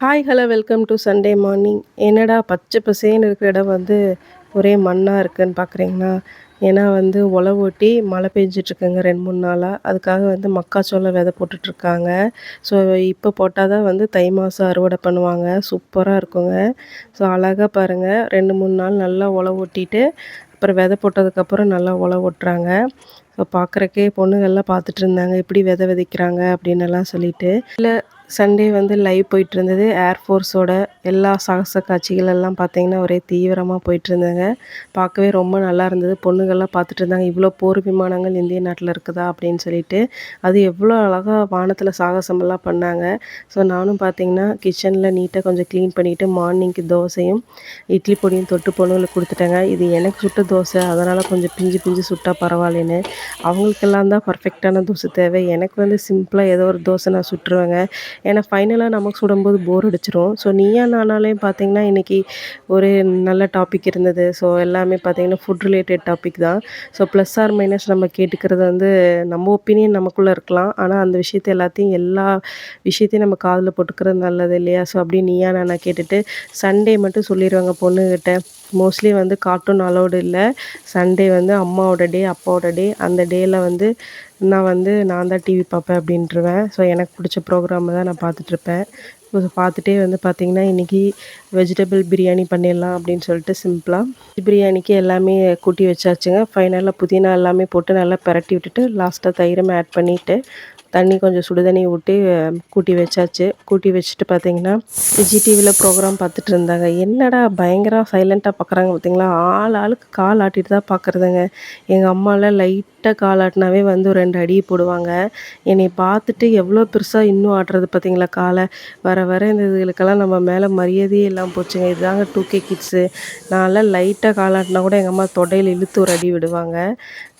Hi hello welcome to Sunday morning. என்னடா பச்சை பசேன்னு இருக்கிற இடம் ஒரே மண்ணாக இருக்குன்னு பார்க்குறீங்களா? ஏன்னா உழவு ஓட்டி மழை பெஞ்சிட்ருக்குங்க 2 3 நாளாக. அதுக்காக மக்காச்சோளம் விதை போட்டுட்ருக்காங்க. ஸோ இப்போ போட்டால் தான் தை மாதம் அறுவடை பண்ணுவாங்க. சூப்பராக இருக்குங்க. ஸோ அழகாக பாருங்கள், 2 3 நாள் நல்லா உழவு ஓட்டிட்டு அப்புறம் விதை போட்டதுக்கப்புறம் நல்லா உழவு ஓட்டுறாங்க. ஸோ பார்க்குறக்கே பொண்ணுங்கள்லாம் பார்த்துட்டு இருந்தாங்க, எப்படி விதை விதைக்கிறாங்க அப்படின்னுலாம் சொல்லிட்டு. இல்லை, சண்டே லைவ் போயிட்டுருந்தது. ஏர்ஃபோர்ஸோட எல்லா சாகச காட்சிகள் எல்லாம் பார்த்தீங்கன்னா ஒரே தீவிரமாக போயிட்டுருந்தேங்க. பார்க்கவே ரொம்ப நல்லா இருந்தது. பொண்ணுங்கள்லாம் பார்த்துட்டு இருந்தாங்க, இவ்வளோ போர் விமானங்கள் இந்திய நாட்டில் இருக்குதா அப்படின்னு சொல்லிட்டு. அது எவ்வளோ அழகாக வானத்தில் சாகசமெல்லாம் பண்ணாங்க. ஸோ நானும் பார்த்தீங்கன்னா கிச்சனில் நீட்டாக கொஞ்சம் க்ளீன் பண்ணிவிட்டு மார்னிங்க்கு தோசையும் இட்லி பொடியும் தொட்டு பொண்ணுங்களுக்கு கொடுத்துட்டேங்க. இது எனக்கு சுட்ட தோசை, அதனால் கொஞ்சம் பிஞ்சு பிஞ்சு சுட்டால் பரவாயில்லைன்னு. அவங்களுக்கெல்லாம் தான் பர்ஃபெக்டான தோசை தேவை. எனக்கு சிம்பிளாக ஏதோ ஒரு தோசை நான் சுட்டுருவேங்க. ஏன்னா ஃபைனலாக நமக்கு சுடும்போது போர் அடிச்சிடும். ஸோ நீயா நானாலேயும் பார்த்தீங்கன்னா இன்றைக்கி ஒரு நல்ல டாபிக் இருந்தது. ஸோ எல்லாமே பார்த்தீங்கன்னா ஃபுட் ரிலேட்டட் டாபிக் தான். ஸோ ப்ளஸ் ஆர் மைனஸ் நம்ம கேட்டுக்கிறது நம்ம ஒப்பீனியன் நமக்குள்ளே இருக்கலாம். ஆனால் அந்த விஷயத்தை எல்லா விஷயத்தையும் நம்ம காதில் போட்டுக்கிறது நல்லது இல்லையா? ஸோ அப்படியே நீயா நானா கேட்டுட்டு சண்டே மட்டும் சொல்லிடுவாங்க பொண்ணுக்கிட்ட. மோஸ்ட்லி கார்ட்டூன் அலௌடு இல்லை. சண்டே அம்மாவோட டே, அப்பாவோட டே. அந்த டேயில் நான் தான் டிவி பார்ப்பேன் அப்படின்ட்டுருவேன். ஸோ எனக்கு பிடிச்ச ப்ரோக்ராமை தான் நான் பார்த்துட்ருப்பேன். ஸோ பார்த்துட்டே பார்த்திங்கன்னா இன்றைக்கி வெஜிடபிள் பிரியாணி பண்ணிடலாம் அப்படின்னு சொல்லிட்டு சிம்பிளாக பிரியாணிக்கு எல்லாமே கூட்டி வச்சாச்சுங்க. ஃபைனலாக புதினா எல்லாமே போட்டு நல்லா பிரட்டி விட்டுட்டு லாஸ்ட்டாக தயிரும் ஆட் பண்ணிவிட்டு தண்ணி கொஞ்சம் சுடு தண்ணி விட்டு கூட்டி வச்சாச்சு. கூட்டி வச்சுட்டு பார்த்தீங்கன்னா விஜய் டிவியில் ப்ரோக்ராம் பார்த்துட்டு இருந்தாங்க. என்னடா பயங்கர சைலண்ட்டாக பார்க்குறாங்க பார்த்தீங்களா? ஆளுக்கு கால் ஆட்டிட்டு தான் பார்க்குறதுங்க. எங்கள் அம்மாலாம் லைட்டாக கால் ஆட்டினாவே 2 அடி போடுவாங்க. என்னை பார்த்துட்டு எவ்வளோ பெருசாக இன்னும் ஆட்டுறது பார்த்தீங்களா காலை. வர வர இந்த இதுகளுக்கெல்லாம் நம்ம மேலே மரியாதையே இல்லாமல் போச்சுங்க. இதுதாங்க 2K கிட்ஸு. நான்லாம் லைட்டாக கால் ஆட்டினா கூட எங்கள் அம்மா தொடையில் இழுத்து ஒரு அடி விடுவாங்க.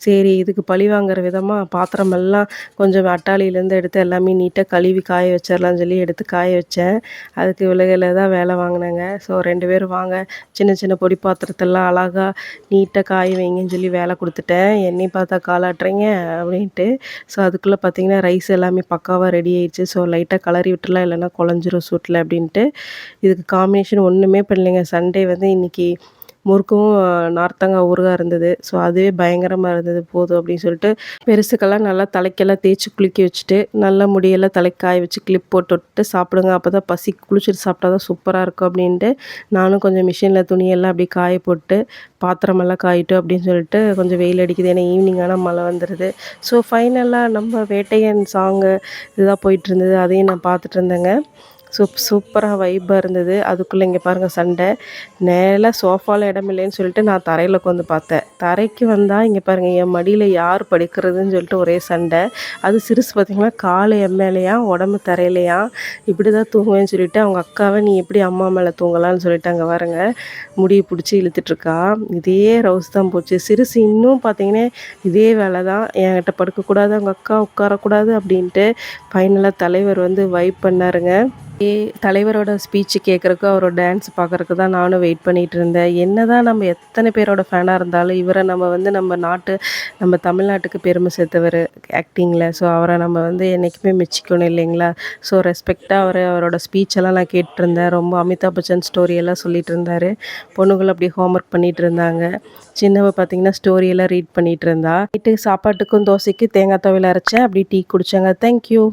சரி, இதுக்கு பழி வாங்குற விதமாக பாத்திரமெல்லாம் கொஞ்சம் அட்டாளியிலேருந்து எடுத்து எல்லாமே நீட்டாக கழுவி காய வச்சிடலான்னு சொல்லி எடுத்து காய வச்சேன். அதுக்கு விலகில் தான் வேலை வாங்கினேங்க. ஸோ 2 பேரும் வாங்க, சின்ன சின்ன பொடி பாத்திரத்தெல்லாம் அழகாக நீட்டாக காய வைங்கன்னு சொல்லி வேலை கொடுத்துட்டேன். என்னை பார்த்தா காலாட்டுறீங்க அப்படின்ட்டு. ஸோ அதுக்குள்ளே பார்த்தீங்கன்னா ரைஸ் எல்லாமே பக்காவாக ரெடி ஆயிடுச்சு. ஸோ லைட்டாக கலரி விட்டுலாம், இல்லைன்னா குழஞ்சிரும் சூட்டில் அப்படின்ட்டு. இதுக்கு காம்பினேஷன் ஒன்றுமே பண்ணலைங்க. சண்டே இன்றைக்கி முறுக்கும் நார்த்தங்காய் ஊறுகாய் இருந்தது. ஸோ அதுவே பயங்கரமாக இருந்தது. போதும் அப்படின்னு சொல்லிட்டு பெருசுக்கெல்லாம் நல்லா தலைக்கெல்லாம் தேய்ச்சி குளிக்க வச்சுட்டு நல்லா முடியெல்லாம் தலைக்கு காய வச்சு கிளிப் போட்டு விட்டு சாப்பிடுங்க, அப்போ தான் பசி குளிச்சுட்டு சாப்பிட்டா தான் சூப்பராக இருக்கும் அப்படின்ட்டு நானும் கொஞ்சம் மிஷினில் துணியெல்லாம் அப்படியே காய போட்டு பாத்திரமெல்லாம் காயிட்டும் அப்படின்னு சொல்லிட்டு கொஞ்சம் வெயில் அடிக்குது. ஏன்னா ஈவினிங் ஆனால் மழை வந்துடுது. ஸோ ஃபைனலாக நம்ம வேட்டையன் சாங்கு இதுதான் போயிட்டுருந்தது. அதையும் நான் பார்த்துட்டு இருந்தேங்க. சூப்பராக வைப்பாக இருந்தது. அதுக்குள்ளே இங்கே பாருங்கள் சண்டை. நேராக சோஃபாவில் இடம் இல்லைன்னு சொல்லிட்டு நான் தரையில் உட்காந்து பார்த்தேன். தரைக்கு வந்தால் இங்கே பாருங்கள், என் மடியில் யார் படுக்கிறதுன்னு சொல்லிட்டு ஒரே சண்டை. அது சிறுசு பார்த்திங்கன்னா காலை என் மேலேயா உடம்பு தரையிலையா இப்படி தான் தூங்குவேன்னு சொல்லிட்டு அவங்க அக்காவை நீ எப்படி அம்மா மேலே தூங்கலான்னு சொல்லிட்டு அங்கே வரங்க முடியை பிடிச்சி இழுத்துட்ருக்கா. இதே ரவுஸ் தான் போச்சு. சிறுசு இன்னும் பார்த்திங்கன்னா இதே வேலை தான். என்கிட்ட படுக்கக்கூடாது, அவங்க அக்கா உட்காரக்கூடாது அப்படின்ட்டு ஃபைனலாக தலைவர் வைப் பண்ணாருங்க. தலைவரோட ஸ்பீச்சு கேட்குறக்கு, அவரோட டான்ஸ் பார்க்குறக்கு தான் நானும் வெயிட் பண்ணிகிட்டு இருந்தேன். என்ன தான் நம்ம எத்தனை பேரோட ஃபேனாக இருந்தாலும் இவரை நம்ம நம்ம தமிழ்நாட்டுக்கு பெருமை சேர்த்தவர் ஆக்டிங்கில். ஸோ அவரை நம்ம என்றைக்குமே மெச்சிக்கணும் இல்லைங்களா? ஸோ ரெஸ்பெக்டாக அவரோட ஸ்பீச்செல்லாம் நான் கேட்டிருந்தேன். ரொம்ப அமிதாப் பச்சன் ஸ்டோரியெல்லாம் சொல்லிகிட்டு இருந்தார். பொண்ணுங்களும் அப்படி ஹோம்ஒர்க் பண்ணிகிட்டு இருந்தாங்க. சின்னவ பார்த்திங்கன்னா ஸ்டோரியெல்லாம் ரீட் பண்ணிகிட்டு இருந்தா. நைட்டு சாப்பாட்டுக்கும் தோசைக்கு தேங்காய் துவையல் அரைச்சேன். அப்படி டீ குடித்தாங்க. தேங்க்யூ.